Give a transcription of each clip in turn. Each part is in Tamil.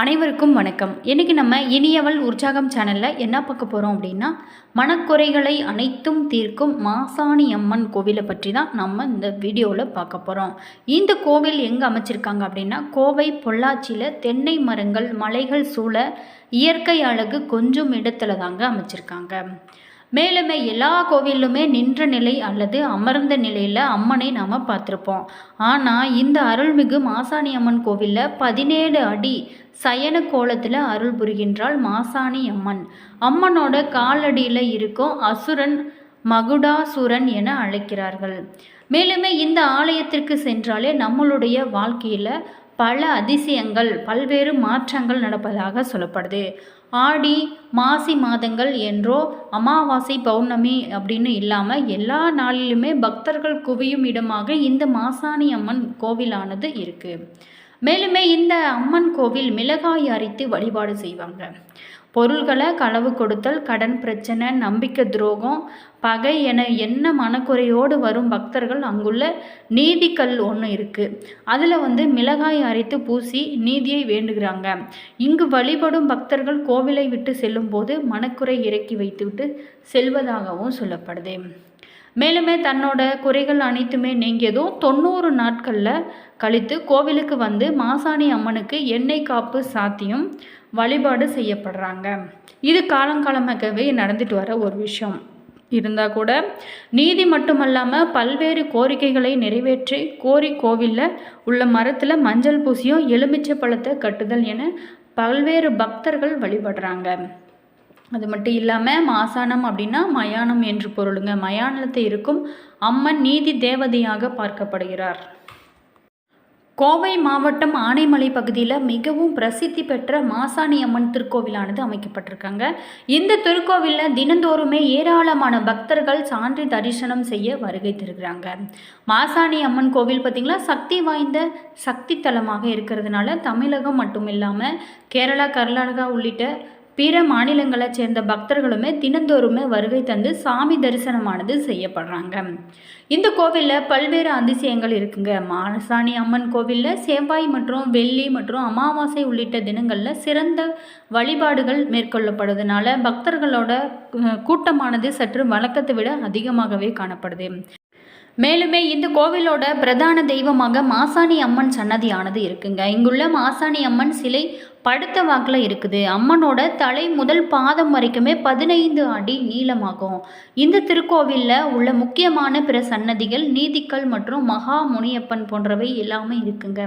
அனைவருக்கும் வணக்கம். இன்றைக்கி நம்ம இனியவள் உற்சாகம் சேனலில் என்ன பார்க்க போகிறோம் அப்படின்னா, மனக்குறைகளை அனைத்தும் தீர்க்கும் மாசாணி அம்மன் கோவிலை பற்றி தான் நம்ம இந்த வீடியோவில் பார்க்க போகிறோம். இந்த கோவில் எங்கே அமைச்சிருக்காங்க அப்படின்னா, கோவை பொள்ளாச்சியில் தென்னை மரங்கள் மலைகள் சூழ இயற்கை அழகு கொஞ்சம் இடத்துல தாங்க அமைச்சிருக்காங்க. மேலுமே எல்லா கோவிலுமே நின்ற நிலை அல்லது அமர்ந்த நிலையில் அம்மனை நாம் பார்த்துருப்போம். ஆனால் இந்த அருள்மிகு மாசாணி அம்மன் கோவிலில் 17 அடி சயன கோலத்தில் அருள் புரிகின்றாள் மாசாணி அம்மன். அம்மனோட காலடியில் இருக்கும் அசுரன் மகுடாசுரன் என அழைக்கிறார்கள். மேலுமே இந்த ஆலயத்திற்கு சென்றாலே நம்மளுடைய வாழ்க்கையில் பல அதிசயங்கள் பல்வேறு மாற்றங்கள் நடப்பதாக சொல்லப்படுது. ஆடி மாசி மாதங்கள் என்றோ அமாவாசை பௌர்ணமி அப்படின்னு இல்லாமல் எல்லா நாளிலுமே பக்தர்கள் குவியும் இடமாக இந்த மாசாணி அம்மன் கோவிலானது இருக்குது. மேலுமே இந்த அம்மன் கோவில் மிளகாய் அரைத்து வழிபாடு செய்வாங்க. பொருள்களை களவு கொடுத்தல், கடன் பிரச்சனை, நம்பிக்கை துரோகம், பகை என என்ன மனக்குறையோடு வரும் பக்தர்கள் அங்குள்ள நீதிக்கல் ஒன்று இருக்குது. அதில் மிளகாய் அரைத்து பூசி நீதியை வேண்டுகிறாங்க. இங்கு வழிபடும் பக்தர்கள் கோவிலை விட்டு செல்லும்போது மனக்குறை இறக்கி வைத்துவிட்டு செல்வதாகவும் சொல்லப்படுது. மேலுமே தன்னோட குறைகள் அனைத்துமே நீங்கியதும் 90 நாட்களில் கழித்து கோவிலுக்கு வந்து மாசாணி அம்மனுக்கு எண்ணெய் காப்பு சாத்தியும் வழிபாடு செய்யப்படுறாங்க. இது காலங்காலமாகவே நடந்துட்டு வர ஒரு விஷயம் இருந்தால் கூட நீதி மட்டுமல்லாமல் பல்வேறு கோரிக்கைகளை நிறைவேற்றி கோரி கோவிலில் உள்ள மரத்தில் மஞ்சள் பூசியும் எலுமிச்சை பழத்தை கட்டுதல் என பல்வேறு பக்தர்கள் வழிபடுறாங்க. அது மட்டும் இல்லாமல் மாசாணம் அப்படின்னா மயானம் என்று பொருளுங்க. மயானத்தில் இருக்கும் அம்மன் நீதி தேவதையாக பார்க்கப்படுகிறார். கோவை மாவட்டம் ஆனைமலை பகுதியில் மிகவும் பிரசித்தி பெற்ற மாசாணி அம்மன் திருக்கோவிலானது அமைக்கப்பட்டிருக்காங்க. இந்த திருக்கோவிலில் தினந்தோறுமே ஏராளமான பக்தர்கள் சான்றி தரிசனம் செய்ய வருகை தருகிறாங்க. மாசாணி அம்மன் கோவில் பார்த்திங்களா சக்தி வாய்ந்த சக்தி தலமாக இருக்கிறதுனால தமிழகம் மட்டும் இல்லாமல் கேரளா, கர்நாடகா உள்ளிட்ட பிற மாநிலங்களைச் சேர்ந்த பக்தர்களுமே தினந்தோறுமே வருகை தந்து சாமி தரிசனமானது செய்யப்படுறாங்க. இந்த கோவிலில் பல்வேறு அதிசயங்கள் இருக்குங்க. மாசாணி அம்மன் கோவிலில் செவ்வாய் மற்றும் வெள்ளி மற்றும் அமாவாசை உள்ளிட்ட தினங்களில் சிறந்த வழிபாடுகள் மேற்கொள்ளப்படுவதனால பக்தர்களோட கூட்டமானது சற்று வழக்கத்தை விட அதிகமாகவே காணப்படுது. மேலுமே இந்த கோவிலோட பிரதான தெய்வமாக மாசாணி அம்மன் சன்னதியானது இருக்குங்க. இங்குள்ள மாசாணி அம்மன் சிலை படுத்த வாக்கில் இருக்குது. அம்மனோட தலை முதல் பாதம் வரைக்குமே 15 அடி நீளமாகும். இந்த திருக்கோவிலில் உள்ள முக்கியமான பிற சன்னதிகள் நீதிக்கல் மற்றும் மகா முனியப்பன் போன்றவை எல்லாமே இருக்குங்க.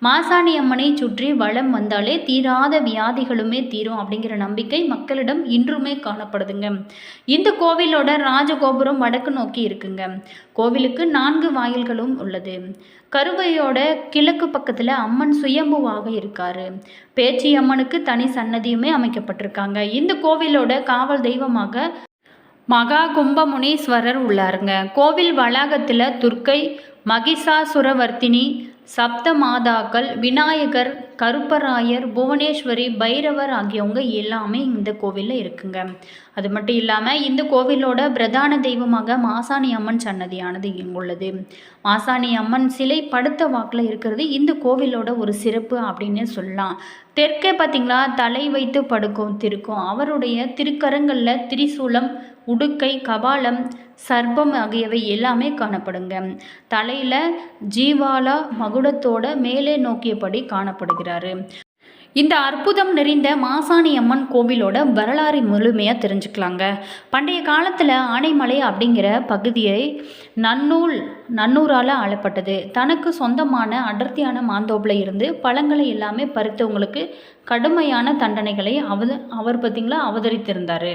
மாசாணி அம்மனை சுற்றி வலம் வந்தாலே தீராத வியாதிகளுமே தீரும் அப்படிங்கிற நம்பிக்கை மக்களிடம் இன்றுமே காணப்படுதுங்க. இந்த கோவிலோட ராஜகோபுரம் வடக்கு நோக்கி இருக்குங்க. கோவிலுக்கு 4 வாயில்களும் உள்ளது. கருவையோட கிழக்கு பக்கத்தில் அம்மன் சுயம்புவாக இருக்காரு. பேச்சி அம்மனுக்கு தனி சன்னதியுமே அமைக்கப்பட்டிருக்காங்க. இந்த கோவிலோட காவல் தெய்வமாக மகா கும்பமுனீஸ்வரர் உள்ளாருங்க. கோவில் வளாகத்தில் துர்க்கை, மகிஷாசுரவர்த்தினி, சப்த மாதாக்கள், விநாயகர், கருப்பராயர், புவனேஸ்வரி, பைரவர் ஆகியவங்க எல்லாமே இந்த கோவிலில் இருக்குங்க. அது மட்டும் இல்லாமல் இந்த கோவிலோட பிரதான தெய்வமாக மாசாணி அம்மன் சன்னதியானது இங்குள்ளது. மாசாணி அம்மன் சிலை படுத்த வாக்கில் இருக்கிறது இந்த கோவிலோட ஒரு சிறப்பு அப்படின்னு சொல்லலாம். தெற்கே பார்த்திங்களா தலை வைத்து படுக்கும் திருக்கும். அவருடைய திருக்கரங்களில் திரிசூலம், உடுக்கை, கபாலம், சர்ப்பம் ஆகியவை எல்லாமே காணப்படுங்க. தலையில் ஜீவாலா மகுடத்தோட மேலே நோக்கியபடி காணப்படுகிறாரு. இந்த அற்புதம் நிறைந்த மாசாணி அம்மன் கோவிலோட வரலாறு முழுமையாக தெரிஞ்சுக்கலாங்க. பண்டைய காலத்தில் ஆனைமலை அப்படிங்கிற பகுதியை நன்னூரால் ஆளப்பட்டது. தனக்கு சொந்தமான அடர்த்தியான மாந்தோப்பில் இருந்து பழங்களை எல்லாமே பறித்தவங்களுக்கு கடுமையான தண்டனைகளை அவர் பார்த்திங்களா அவதரித்திருந்தார்.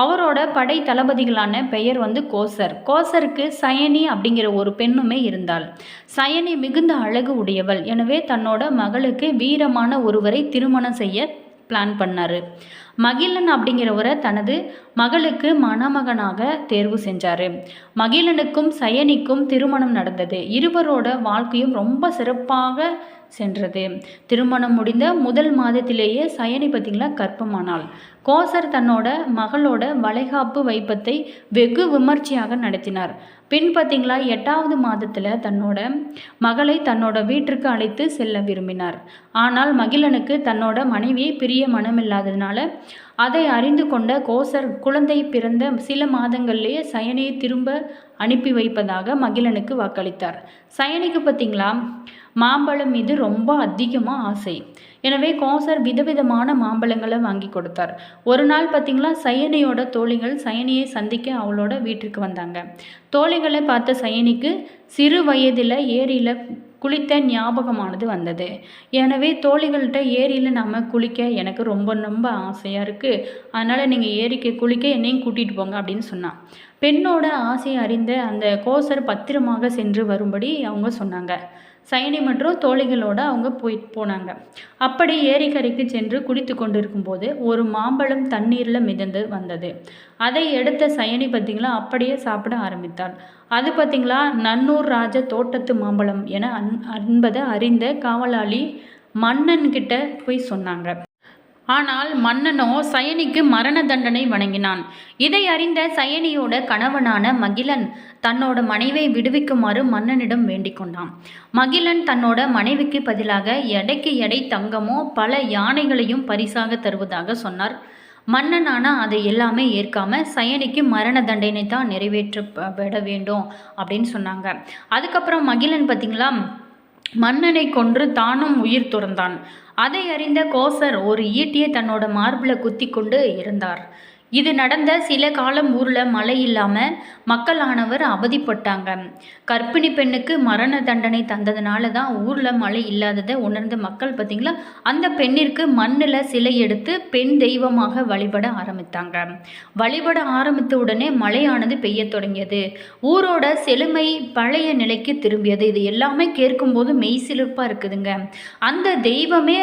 அவரோட படை தளபதிகளான பெயர் கோசர். கோசருக்கு சயனி அப்படிங்கிற ஒரு பெண்ணுமே இருந்தாள். சயனி மிகுந்த அழகு உடையவள். எனவே தன்னோட மகளுக்கு வீரமான ஒருவரை திருமணம் செய்ய பிளான் பண்ணார். மகிழன் அப்படிங்கிறவரை தனது மகளுக்கு மணமகனாக தேர்வு செஞ்சார். மகிழனுக்கும் சயனிக்கும் திருமணம் நடந்தது. இருவரோட வாழ்க்கையும் ரொம்ப சிறப்பாக சென்றது. திருமணம் முடிந்த முதல் மாதத்திலேயே சயனி பார்த்திங்களா கர்ப்பமானாள். கோசர் தன்னோட மகளோட வளைகாப்பு வைப்பத்தை வெகு விமர்சையாக நடத்தினார். பின் பார்த்திங்களா 8வது மாதத்தில் தன்னோட மகளை தன்னோட வீட்டிற்கு அழைத்து செல்ல விரும்பினார். ஆனால் மகிழனுக்கு தன்னோட மனைவியை பிரிய மனமில்லாததுனால அதை அறிந்து கொண்ட கோசர் குழந்தை பிறந்த சில மாதங்கள்லேயே சயனியை திரும்ப அனுப்பி வைப்பதாக மகிழனுக்கு வாக்களித்தார். சயனிக்கு பார்த்திங்களா மாம்பழம் மீது ரொம்ப அதிகமாக ஆசை. எனவே கோசர் விதவிதமான மாம்பழங்களை வாங்கி கொடுத்தார். ஒரு நாள் பார்த்திங்களா சயனியோட தோழிகள் சயனியை சந்திக்க அவளோட வீட்டிற்கு வந்தாங்க. தோழிகளை பார்த்த சயனிக்கு சிறு வயதில் ஏரியில் குளித்த ஞாபகமானது வந்தது. எனவே தோழிகள்கிட்ட ஏரியில் நம்ம குளிக்க எனக்கு ரொம்ப ரொம்ப ஆசையாக இருக்குது, அதனால் நீங்கள் ஏரிக்கு குளிக்க என்னையும் கூட்டிகிட்டு போங்க அப்படின்னு சொன்னான். பெண்ணோட ஆசையை அறிந்த அந்த கோசர் பத்திரமாக சென்று வரும்படி அவங்க சொன்னாங்க. சயனி மற்றும் தோழிகளோடு அவங்க போனாங்க. அப்படி ஏரிக்கரைக்கு சென்று குடித்து கொண்டிருக்கும்போது ஒரு மாம்பழம் தண்ணீரில் மிதந்து வந்தது. அதை எடுத்த சயனி பார்த்திங்களா அப்படியே சாப்பிட ஆரம்பித்தாள். அது பார்த்திங்களா நன்னூர் ராஜ தோட்டத்து மாம்பழம் என என்பதை அறிந்த காவலாளி மன்னன்கிட்ட போய் சொன்னாங்க. ஆனால் மன்னனோ சயனிக்கு மரண தண்டனை வழங்கினான். இதை அறிந்த சயனியோட கணவனான மகிழன் தன்னோட மனைவியை விடுவிக்குமாறு மன்னனிடம் வேண்டிக் கொண்டான். மகிழன் தன்னோட மனைவிக்கு பதிலாக எடைக்கு எடை தங்கமோ பல யானைகளையும் பரிசாக தருவதாக சொன்னார். மன்னனான அதை எல்லாமே ஏற்காம சயனிக்கு மரண தண்டனை தான் நிறைவேற்றப்பட வேண்டும் அப்படின்னு சொன்னாங்க. அதுக்கப்புறம் மகிழன் பார்த்திங்களா மன்னனை கொன்று தானும் உயிர் துறந்தான். அதை அறிந்த கோசர் ஒரு ஈட்டியை தன்னோட மார்பில் குத்தி கொண்டு இருந்தார். இது நடந்த சில காலம் ஊரில் மழை இல்லாமல் மக்களானவர் அவதிப்பட்டாங்க. கர்ப்பிணி பெண்ணுக்கு மரண தண்டனை தந்ததுனால தான் ஊரில் மழை இல்லாததை உணர்ந்த மக்கள் பார்த்திங்களா அந்த பெண்ணிற்கு மண்ணில் சிலை எடுத்து பெண் தெய்வமாக வழிபட ஆரம்பித்தாங்க. வழிபட ஆரம்பித்த உடனே மழையானது பெய்ய தொடங்கியது. ஊரோட செழுமை பழைய நிலைக்கு திரும்பியது. இது எல்லாமே கேட்கும்போது மெய்சிலிர்ப்பாக இருக்குதுங்க. அந்த தெய்வமே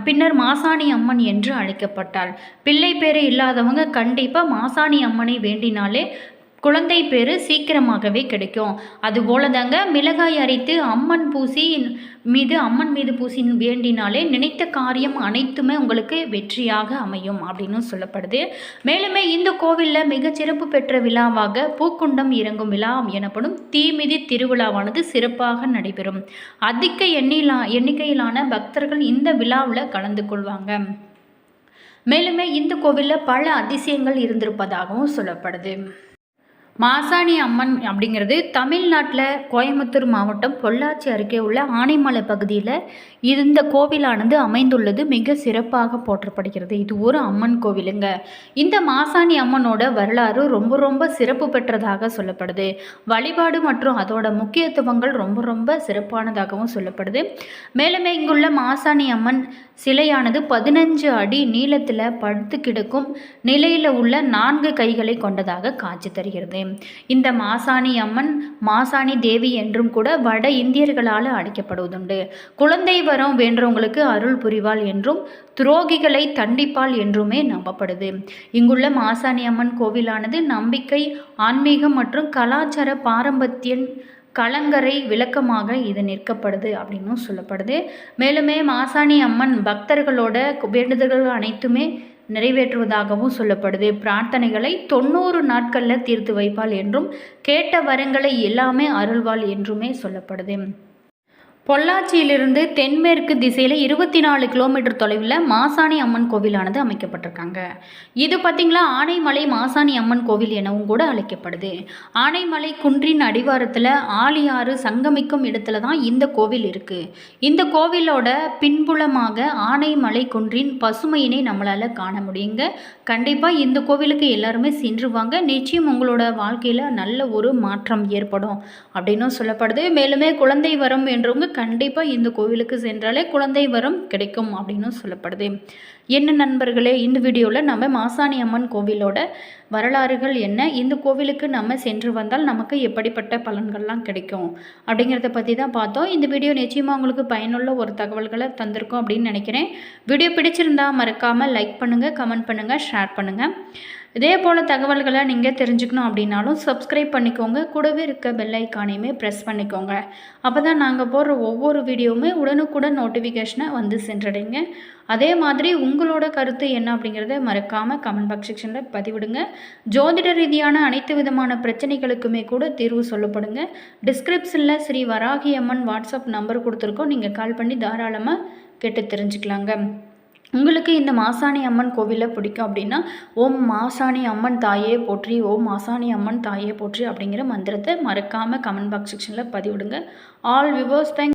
பின்னர் மாசாணி அம்மன் என்று அழைக்கப்பட்டாள். பிள்ளை பேரு இல்லாதவங்க கண்டிப்பாக மாசாணி அம்மனை வேண்டினாலே குழந்தை பேரு சீக்கிரமாகவே கிடைக்கும். அதுபோல தாங்க மிளகாய் அரைத்து அம்மன் மீது பூசி வேண்டினாலே நினைத்த காரியம் அனைத்துமே உங்களுக்கு வெற்றியாக அமையும் அப்படின்னு சொல்லப்படுது. மேலுமே இந்த கோவிலில் மிகச்சிறப்பு பெற்ற விழாவாக பூக்குண்டம் இறங்கும் விழா எனப்படும் தீமிதி திருவிழாவானது சிறப்பாக நடைபெறும். அதிக எண்ணிக்கையிலான பக்தர்கள் இந்த விழாவில் கலந்து கொள்வாங்க. மேலுமே இந்த கோவிலில் பல அதிசயங்கள் இருந்திருப்பதாகவும் சொல்லப்படுது. மாசாணி அம்மன் அப்படிங்கிறது தமிழ்நாட்டில் கோயம்புத்தூர் மாவட்டம் பொள்ளாச்சி அருகே உள்ள ஆனைமலை பகுதியில் இந்த கோவிலானது அமைந்துள்ளது மிக சிறப்பாக போற்றப்படுகிறது. இது ஒரு அம்மன் கோவிலுங்க. இந்த மாசாணி அம்மனோட வரலாறு ரொம்ப ரொம்ப சிறப்பு பெற்றதாக சொல்லப்படுது. வழிபாடு மற்றும் அதோட முக்கியத்துவங்கள் ரொம்ப ரொம்ப சிறப்பானதாகவும் சொல்லப்படுது. மேலுமே இங்குள்ள மாசாணி அம்மன் சிலையானது 15 அடி நீளத்தில் படுத்து கிடக்கும் நிலையில் உள்ள 4 கைகளை கொண்டதாக காட்சி தருகிறது. இந்த மாசாணி அம்மன் மாசாணி தேவி என்றும் கூட வட இந்தியர்களால் அழைக்கப்படுவதுண்டு. குழந்தை வரம் வேண்டவங்களுக்கு அருள் புரிவாள் என்றும் துரோகிகளை தண்டிப்பாள் என்றுமே நம்பப்படுது. இங்குள்ள மாசாணி அம்மன் கோவிலானது நம்பிக்கை, ஆன்மீகம் மற்றும் கலாச்சார பாரம்பரிய கலங்கரை விளக்கமாக இது நிற்கப்படுது அப்படின்னும் சொல்லப்படுது. மேலுமே மாசாணி அம்மன் பக்தர்களோட வேண்டுதல்கள் அனைத்துமே நிறைவேற்றுவதாகவும் சொல்லப்படுது. பிரார்த்தனைகளை 90 நாட்களில் தீர்த்து வைப்பாள் என்றும் கேட்ட வரங்களை எல்லாமே அருள்வாள் என்றுமே சொல்லப்படுது. பொள்ளாச்சியிலிருந்து தென்மேற்கு திசையில் 24 கிலோமீட்டர் தொலைவில் மாசாணி அம்மன் கோவிலானது அமைக்கப்பட்டிருக்காங்க. இது பார்த்திங்களா ஆனைமலை மாசாணி அம்மன் கோவில் எனவும் கூட அழைக்கப்படுது. ஆனைமலை குன்றின் அடிவாரத்தில் ஆழியாறு சங்கமிக்கும் இடத்துல தான் இந்த கோவில் இருக்குது. இந்த கோவிலோட பின்புலமாக ஆனைமலை குன்றின் பசுமையினை நம்மளால் காண முடியுங்க. கண்டிப்பாக இந்த கோவிலுக்கு எல்லாருமே சென்றுவாங்க. நிச்சயம் உங்களோட வாழ்க்கையில் நல்ல ஒரு மாற்றம் ஏற்படும் அப்படின்னும் சொல்லப்படுது. மேலுமே குழந்தை வரம் என்றவங்க கண்டிப்பாக இந்த கோவிலுக்கு சென்றாலே குழந்தை வரம் கிடைக்கும் அப்படின்னு சொல்லப்படுது. என்ன நண்பர்களே, இந்த வீடியோவில் நம்ம மாசாணி அம்மன் கோவிலோட வரலாறுகள் என்ன, இந்த கோவிலுக்கு நம்ம சென்று வந்தால் நமக்கு எப்படிப்பட்ட பலன்கள்லாம் கிடைக்கும் அப்படிங்கிறத பற்றி தான் பார்த்தோம். இந்த வீடியோ நிச்சயமாக உங்களுக்கு பயனுள்ள ஒரு தகவல்களை தந்திருக்கோம் அப்படின்னு நினைக்கிறேன். வீடியோ பிடிச்சிருந்தா மறக்காமல் லைக் பண்ணுங்கள், கமெண்ட் பண்ணுங்கள், ஷேர் பண்ணுங்கள். இதே போல் தகவல்களை நீங்கள் தெரிஞ்சுக்கணும் அப்படின்னாலும் சப்ஸ்கிரைப் பண்ணிக்கோங்க. கூடவே இருக்க பெல் ஐக்கானையுமே ப்ரெஸ் பண்ணிக்கோங்க. அப்போ தான் நாங்கள் போடுற ஒவ்வொரு வீடியோவுமே உடனுக்குடன் நோட்டிஃபிகேஷனை வந்து சென்றடைங்க. அதே மாதிரி உங்களோட கருத்து என்ன அப்படிங்கிறத மறக்காமல் கமெண்ட் பாக்ஸ் செக்ஷனில் பதிவிடுங்க. ஜோதிட ரீதியான அனைத்து விதமான பிரச்சனைகளுக்குமே கூட தீர்வு சொல்லப்படுங்க. டிஸ்கிரிப்ஷனில் ஸ்ரீ வராகி அம்மன் வாட்ஸ்அப் நம்பர் கொடுத்துருக்கோம். நீங்கள் கால் பண்ணி தாராளமாக கேட்டு தெரிஞ்சுக்கலாங்க. உங்களுக்கு இந்த மாசாணி அம்மன் கோவிலில் பிடிக்கும் அப்படின்னா ஓம் மாசாணி அம்மன் தாயே போற்றி, ஓம் மாசாணி அம்மன் தாயே போற்றி அப்படிங்கிற மந்திரத்தை மறக்காமல் கமெண்ட் பாக்ஸ் செக்ஷனில் பதிவிடுங்க. All viewers, thank